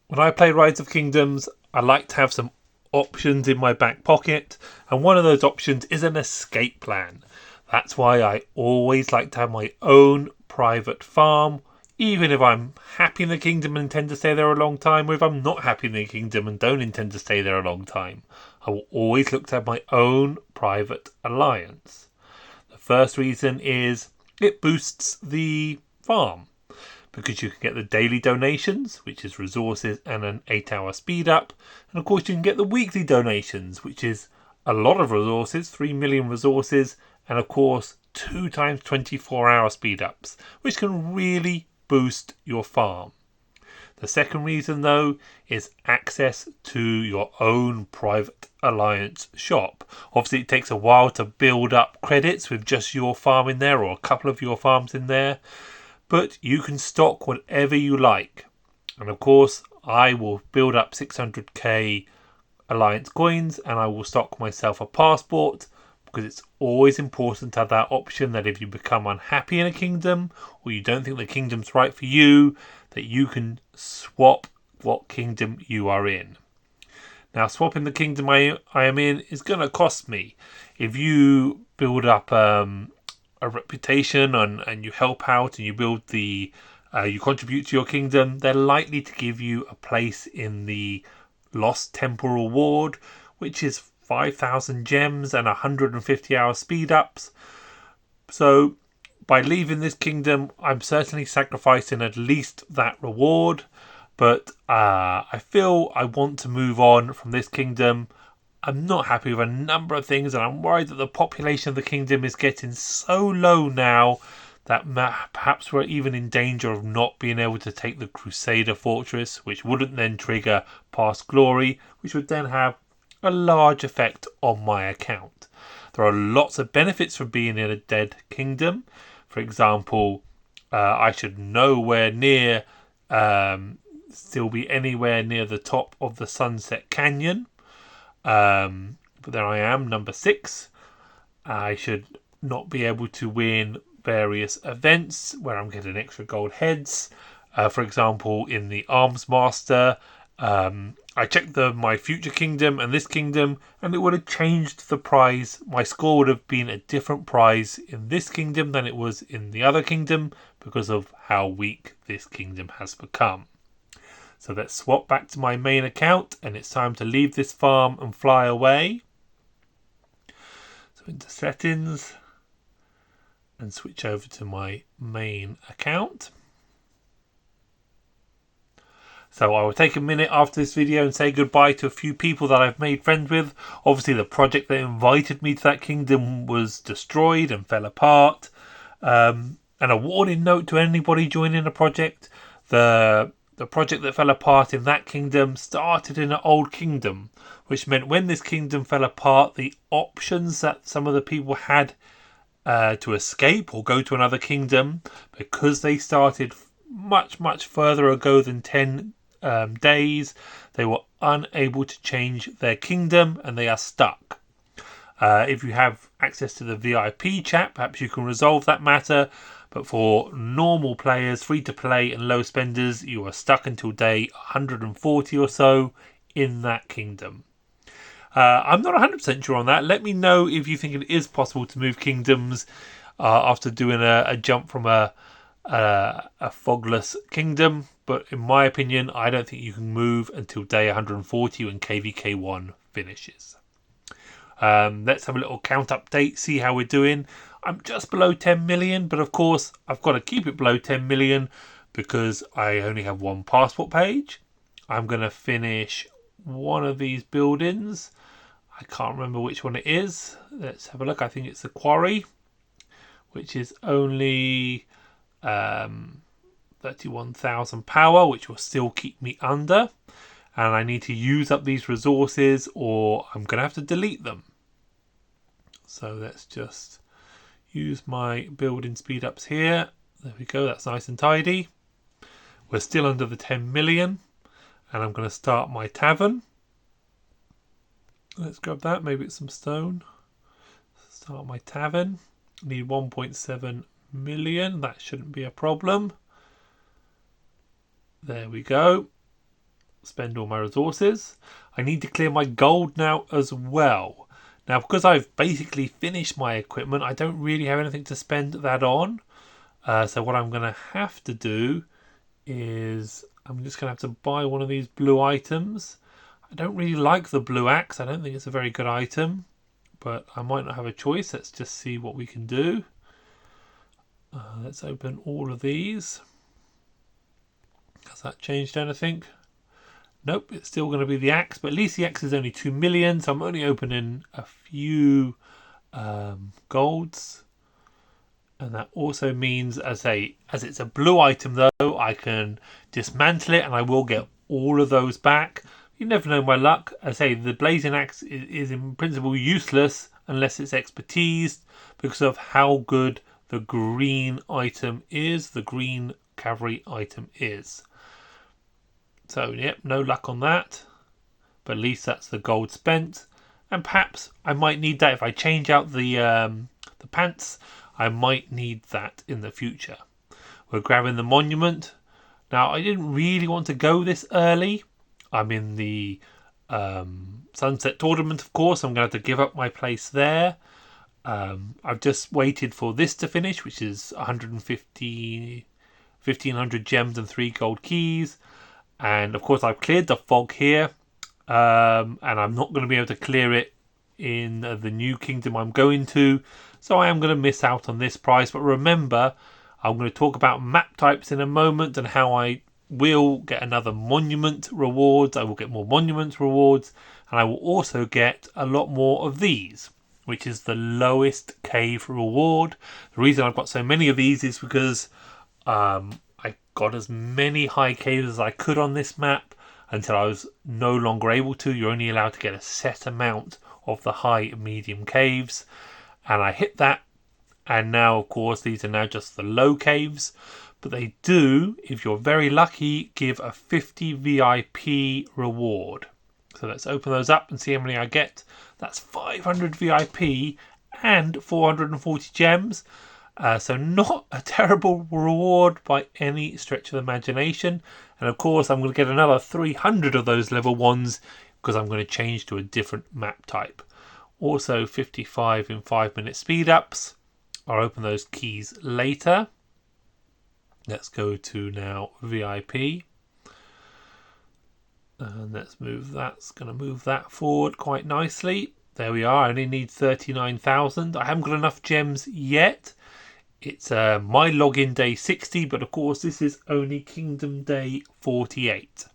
When I play Rise of Kingdoms, I like to have some options in my back pocket, and one of those options is an escape plan. That's why I always like to have my own private farm, even if I'm happy in the kingdom and intend to stay there a long time, or if I'm not happy in the kingdom and don't intend to stay there a long time. I will always look to have my own private alliance. The first reason is it boosts the farm because you can get the daily donations, which is resources and an 8-hour speed up. And of course, you can get the weekly donations, which is a lot of resources, 3 million resources, and of course, 2 times 24-hour speed ups, which can really boost your farm. The second reason, though, is access to your own private alliance shop. Obviously, it takes a while to build up credits with just your farm in there or a couple of your farms in there, but you can stock whatever you like. And of course, I will build up 600k alliance coins and I will stock myself a passport, because it's always important to have that option that if you become unhappy in a kingdom or you don't think the kingdom's right for you, that you can swap what kingdom you are in. Now, swapping the kingdom I am in is going to cost me. If you build up a reputation and you help out and you build you contribute to your kingdom, they're likely to give you a place in the Lost Temple reward, which is 5,000 gems and 150 hour speed ups. So by leaving this kingdom, I'm certainly sacrificing at least that reward. But I feel I want to move on from this kingdom. I'm not happy with a number of things, and I'm worried that the population of the kingdom is getting so low now that perhaps we're even in danger of not being able to take the Crusader Fortress, which wouldn't then trigger Past Glory, which would then have a large effect on my account. There are lots of benefits from being in a dead kingdom. For example, I should nowhere near still be anywhere near the top of the Sunset Canyon. But there I am, number 6. I should not be able to win various events where I'm getting extra gold heads. For example, in the Arms Master, I checked my future kingdom and this kingdom, and it would have changed the prize. My score would have been a different prize in this kingdom than it was in the other kingdom because of how weak this kingdom has become. So let's swap back to my main account, and it's time to leave this farm and fly away. So into settings and switch over to my main account. So I will take a minute after this video and say goodbye to a few people that I've made friends with. Obviously the project that invited me to that kingdom was destroyed and fell apart. And a warning note to anybody joining a project: the project that fell apart in that kingdom started in an old kingdom, which meant when this kingdom fell apart, the options that some of the people had to escape or go to another kingdom, because they started much further ago than 10 days, they were unable to change their kingdom and they are stuck. If you have access to the VIP chat, perhaps you can resolve that matter. But for normal players, free to play and low spenders, you are stuck until day 140 or so in that kingdom. I'm not 100% sure on that. Let me know if you think it is possible to move kingdoms after doing a jump from a fogless kingdom. But in my opinion, I don't think you can move until day 140 when KVK1 finishes. Let's have a little count update, see how we're doing. I'm just below 10 million, but of course I've got to keep it below 10 million because I only have one passport page. I'm going to finish one of these buildings. I can't remember which one it is. Let's have a look. I think it's the quarry, which is only 31,000 power, which will still keep me under. And I need to use up these resources or I'm going to have to delete them. So let's just use my building speed ups here. There we go. That's nice and tidy. We're still under the 10 million. And I'm going to start my tavern. Let's grab that. Maybe it's some stone. Start my tavern. Need 1.7 million. That shouldn't be a problem. There we go. spend all my resources. I need to clear my gold now as well. Now, because I've basically finished my equipment, I don't really have anything to spend that on. So what I'm going to have to do is I'm just going to have to buy one of these blue items. I don't really like the blue axe. I don't think it's a very good item, but I might not have a choice. Let's just see what we can do. Let's open all of these. Has that changed anything? Nope, it's still going to be the axe, but at least the axe is only 2 million, so I'm only opening a few golds. And that also means, as it's a blue item though, I can dismantle it and I will get all of those back. You never know my luck. As I say, the blazing axe is in principle useless unless it's expertise, because of how good the green item is, the green cavalry item is. So, yep, no luck on that. But at least that's the gold spent. And perhaps I might need that if I change out the pants. I might need that in the future. We're grabbing the monument. Now, I didn't really want to go this early. I'm in the Sunset Tournament, of course. I'm going to have to give up my place there. I've just waited for this to finish, which is 1,500 gems and 3 gold keys. And of course I've cleared the fog here, and I'm not going to be able to clear it in the new kingdom I'm going to, so I am going to miss out on this prize. But remember, I'm going to talk about map types in a moment and how I will get another monument rewards. I will get more monument rewards, and I will also get a lot more of these, which is the lowest cave reward. The reason I've got so many of these is because I got as many high caves as I could on this map until I was no longer able to. You're only allowed to get a set amount of the high and medium caves, and I hit that. And now, of course, these are now just the low caves, but they do, if you're very lucky, give a 50 VIP reward. So let's open those up and see how many I get. That's 500 VIP and 440 gems. So not a terrible reward by any stretch of the imagination. And of course I'm going to get another 300 of those level 1s because I'm going to change to a different map type. Also 55 in 5-minute speed ups. I'll open those keys later. Let's go to now VIP. And let's move that. It's going to move that forward quite nicely. There we are. I only need 39,000. I haven't got enough gems yet. It's my login day 60, but of course this is only Kingdom Day 48.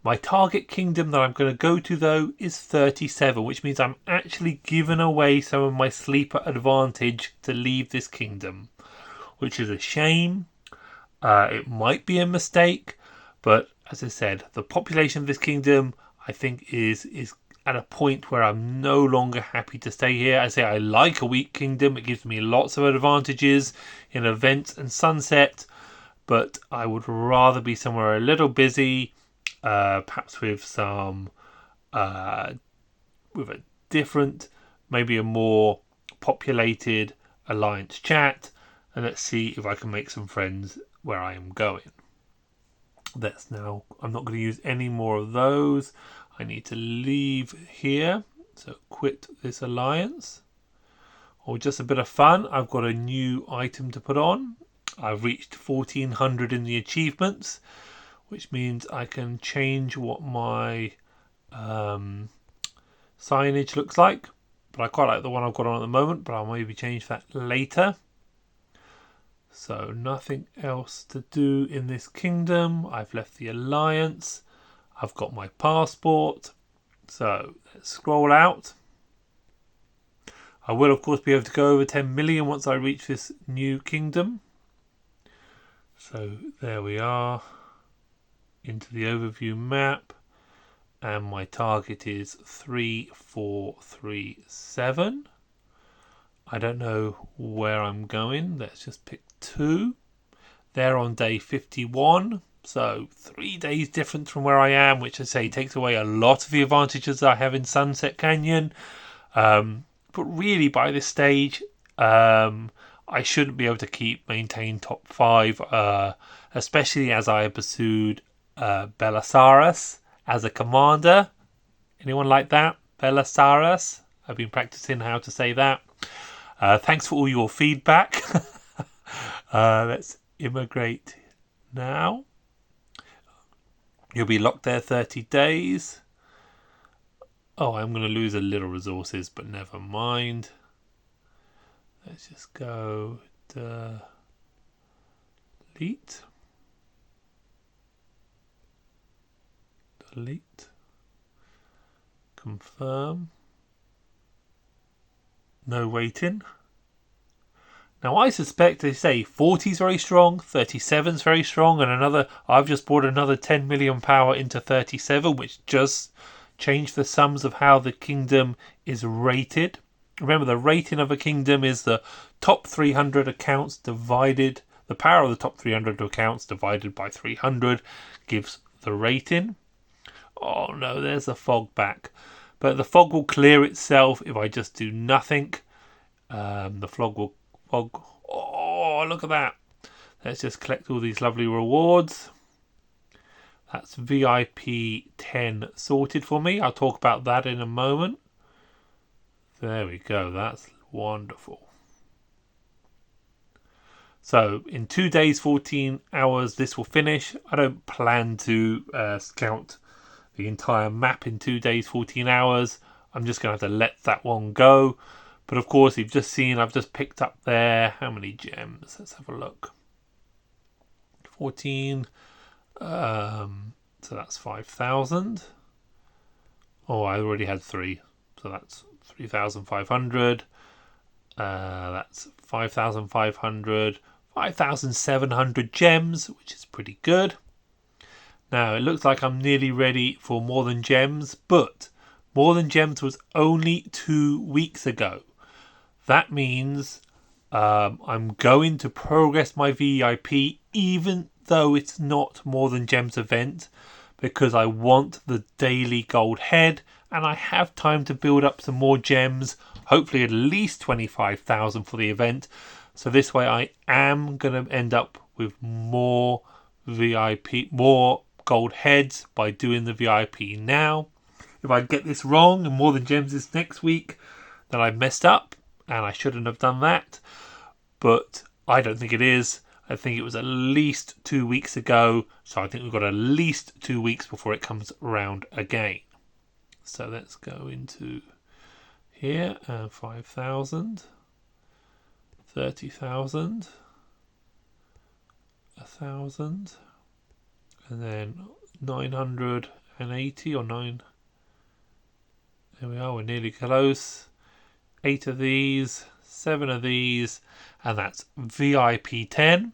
My target kingdom that I'm going to go to though is 37, which means I'm actually giving away some of my sleeper advantage to leave this kingdom, which is a shame. It might be a mistake, but as I said, the population of this kingdom I think is at a point where I'm no longer happy to stay here. I say I like a weak kingdom. It gives me lots of advantages in events and sunset, but I would rather be somewhere a little busy, perhaps with some with a different, maybe a more populated alliance chat, and let's see if I can make some friends where I am going. I'm not going to use any more of those. I need to leave here, so quit this alliance. Or just a bit of fun, I've got a new item to put on. I've reached 1400 in the achievements, which means I can change what my signage looks like. But I quite like the one I've got on at the moment, but I'll maybe change that later. So nothing else to do in this kingdom. I've left the alliance. I've got my passport. So let's scroll out. I will of course be able to go over 10 million once I reach this new kingdom. So there we are. Into the overview map. And my target is 3437. I don't know where I'm going. Let's just pick 2. They're on day 51. So 3 days different from where I am, which I say takes away a lot of the advantages I have in Sunset Canyon. But really by this stage, I shouldn't be able to maintain top 5, especially as I pursued Belisarius as a commander. Anyone like that? Belisarius? I've been practicing how to say that. Thanks for all your feedback. Let's immigrate now. You'll be locked there 30 days. Oh, I'm going to lose a little resources, but never mind. Let's just go delete. Delete. Confirm. No waiting. Now I suspect they say 40 is very strong, 37 is very strong, and I've just brought another 10 million power into 37, which just changed the sums of how the kingdom is rated. Remember, the rating of a kingdom is the top 300 accounts divided, the power of the top 300 accounts divided by 300 gives the rating. Oh no, there's the fog back. But the fog will clear itself if I just do nothing. The fog. Oh, look at that. Let's just collect all these lovely rewards. That's VIP 10 sorted for me. I'll talk about that in a moment. There we go. That's wonderful. So in 2 days, 14 hours, this will finish. I don't plan to scout the entire map in 2 days, 14 hours. I'm just going to have to let that one go. But of course, you've just seen, I've just picked up there. How many gems? Let's have a look. 14. So that's 5,000. Oh, I already had 3. So that's 3,500. That's 5,500. 5,700 gems, which is pretty good. Now, it looks like I'm nearly ready for More Than Gems, but More Than Gems was only 2 weeks ago. That means I'm going to progress my VIP even though it's not More Than Gems event, because I want the daily gold head and I have time to build up some more gems, hopefully at least 25,000 for the event. So this way I am going to end up with more VIP, more gold heads by doing the VIP now. If I get this wrong and More Than Gems is next week, then I've messed up and I shouldn't have done that. But I don't think it is. I think it was at least 2 weeks ago. So I think we've got at least 2 weeks before it comes around again. So let's go into here. 5,000. 30,000. 1,000. And then 980 or 9. There we are. We're nearly close. 8 of these. 7 of these. And that's VIP 10.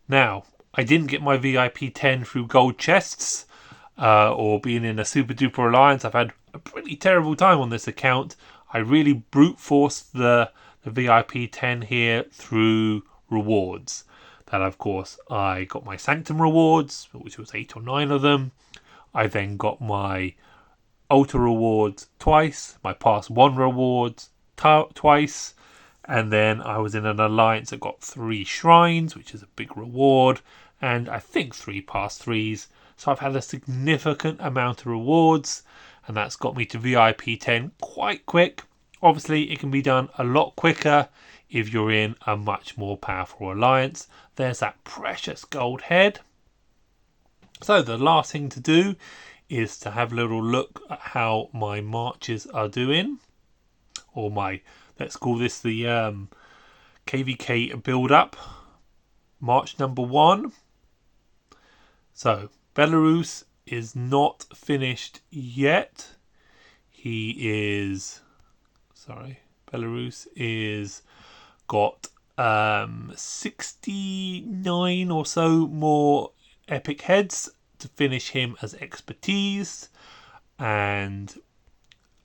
Now, I didn't get my VIP 10 through gold chests or being in a super duper alliance. I've had a pretty terrible time on this account. I really brute forced the VIP 10 here through rewards. That, of course, I got my Sanctum rewards, which was 8 or 9 of them. I then got my Altar rewards twice, my Pass 1 rewards twice. And then I was in an alliance that got 3 shrines, which is a big reward, and I think 3 Pass 3s. So I've had a significant amount of rewards, and that's got me to VIP 10 quite quick. Obviously, it can be done a lot quicker if you're in a much more powerful alliance. There's that precious gold head. So the last thing to do is to have a little look at how my marches are doing, or my, let's call this the KVK build up, March number 1. So Belarus is not finished yet. Belarus is got 69 or so more epic heads to finish him as expertise, and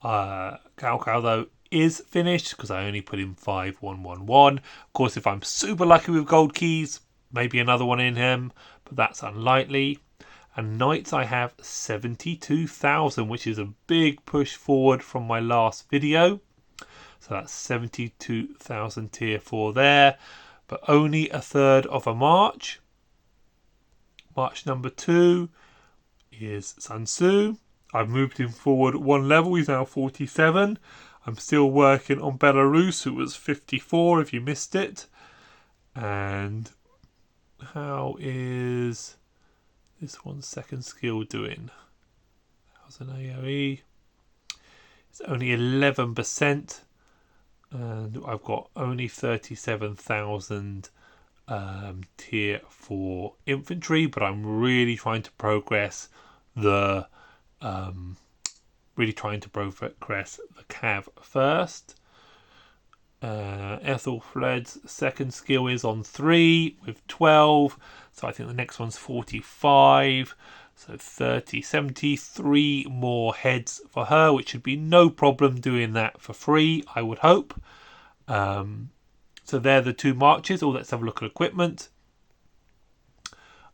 Cao though is finished because I only put in 5111. Of course, if I'm super lucky with gold keys, maybe another one in him, but that's unlikely. And knights, I have 72,000, which is a big push forward from my last video. So that's 72,000 tier 4 there, but only a third of a march. March number 2 is Sun Tzu. I've moved him forward one level. He's now 47. I'm still working on Belarus, who was 54 if you missed it. And how is this one's second skill doing? How's an AoE? It's only 11%. And I've got only 37,000 tier 4 infantry, but I'm really trying to progress the cav first. Ethelfled's second skill is on 3 with 12, so I think the next one's 45, so 30, 73 more heads for her, which should be no problem doing that for free, I would hope. So they're the 2 marches. Let's have a look at equipment.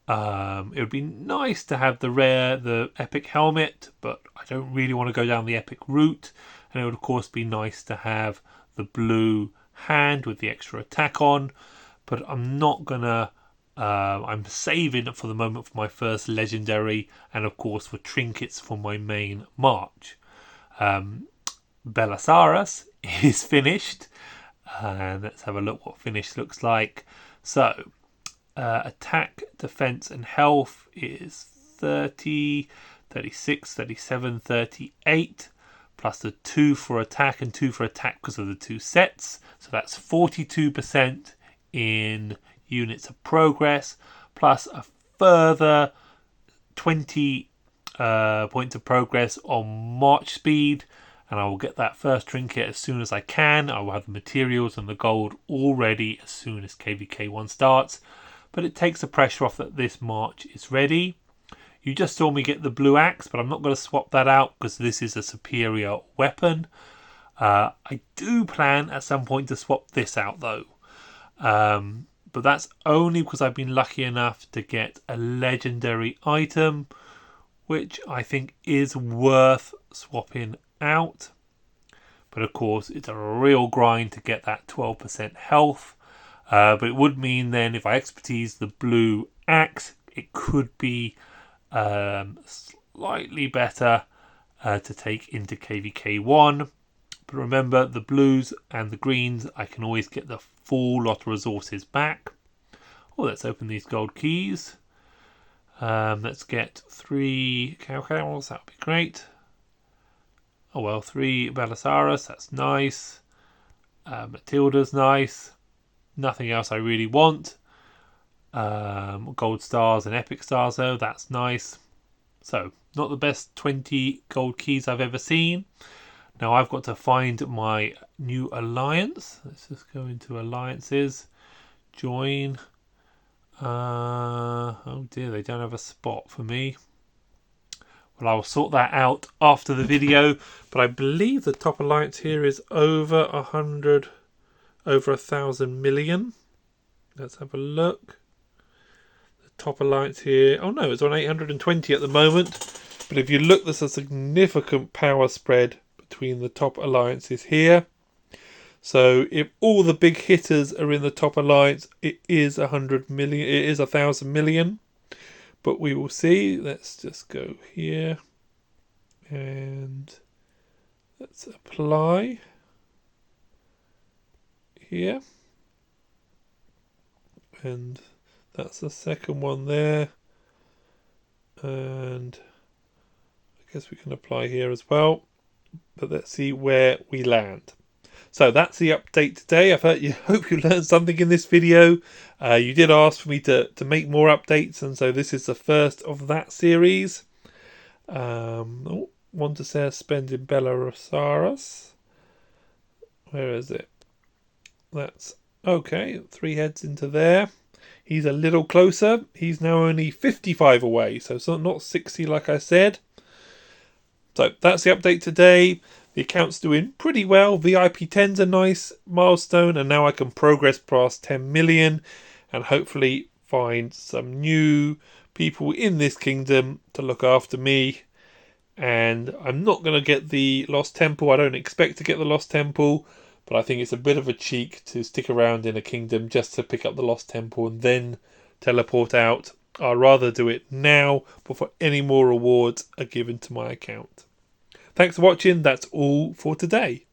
It would be nice to have the epic helmet, but I don't really want to go down the epic route. And it would of course be nice to have the blue hand with the extra attack on, but I'm not gonna. I'm saving for the moment for my first legendary, and of course for trinkets for my main march. Belisarius is finished, and let's have a look what finish looks like. So attack, defense and health is 30, 36, 37, 38, plus the 2 for attack and 2 for attack because of the 2 sets. So that's 42% in units of progress, plus a further 20 points of progress on march speed. And I will get that first trinket as soon as I can. I will have the materials and the gold all ready as soon as KVK1 starts. But it takes the pressure off that this march is ready. You just saw me get the blue axe, but I'm not going to swap that out because this is a superior weapon. I do plan at some point to swap this out though. But that's only because I've been lucky enough to get a legendary item, which I think is worth swapping out. But of course it's a real grind to get that 12% health. But it would mean then if I expertise the blue axe, it could be slightly better to take into KVK1. But remember, the blues and the greens, I can always get the full lot of resources back. Let's open these gold keys. Let's get 3 cows, that would be great. 3 Belisarius, that's nice. Matilda's nice. Nothing else I really want. Gold stars and epic stars though, that's nice. So, not the best 20 gold keys I've ever seen. Now I've got to find my new alliance. Let's just go into alliances. Join. Oh dear, they don't have a spot for me. Well, I'll sort that out after the video. But I believe the top alliance here is over 1,000 million. Let's have a look. The top alliance here. Oh no, it's on 820 at the moment. But if you look, there's a significant power spread between the top alliances here. So if all the big hitters are in the top alliance, it is 100 million. It is 1,000 million. But we will see. Let's just go here. And let's apply. Here. And that's the second one there. And I guess we can apply here as well. But let's see where we land. So that's the update today. Hope you learned something in this video. You did ask for me to make more updates, and so this is the first of that series. Want to say spend in Belisarius. Where is it? That's okay. 3 heads into there. He's a little closer. He's now only 55 away, so it's not 60 like I said. So that's the update today. The account's doing pretty well. VIP 10's a nice milestone, and now I can progress past 10 million and hopefully find some new people in this kingdom to look after me. And I'm not going to get the Lost Temple. I don't expect to get the Lost Temple, but I think it's a bit of a cheek to stick around in a kingdom just to pick up the Lost Temple and then teleport out. I'd rather do it now before any more rewards are given to my account. Thanks for watching. That's all for today.